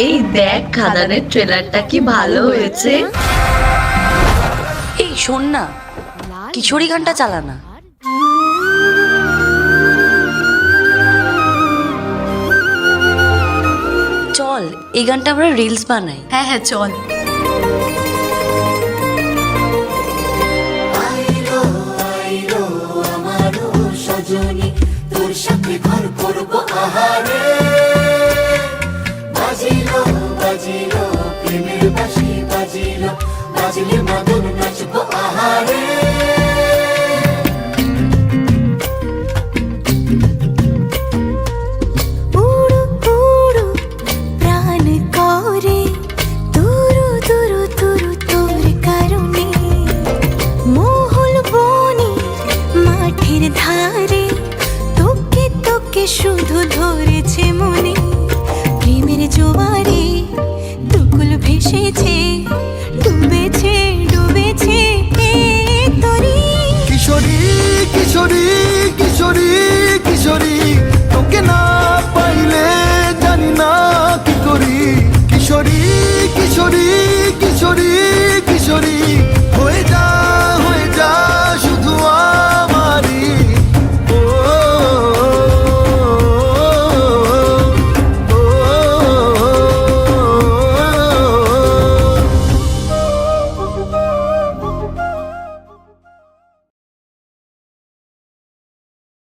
এই দেখ খাদানের ট্রেলারটা কি ভালো হয়েছে। এই শোন না, কিশোরী গানটা চালা না। চল এই গানটা আমরা রিলস বানাই। হ্যাঁ হ্যাঁ চল। তোর সাথে ঘর করবো আহারে, বাজিলো বাজিলো প্রেমের বাঁশি বাজিলো, বাজিলে মদন নাচবো আহারে। উড়ু উড়ু প্রাণ করে তুরু তুরু তুরু তোর কারণে, মহল বনে মাঠের ধারে তোকে তোকে শুধু ধরেছে মনে, প্রেমের জোয়ারে দুকুল ভেসেছে, ডুবেছে ডুবেছে তোরি। কিশোরী কিশোরী কিশোরী কিশোরী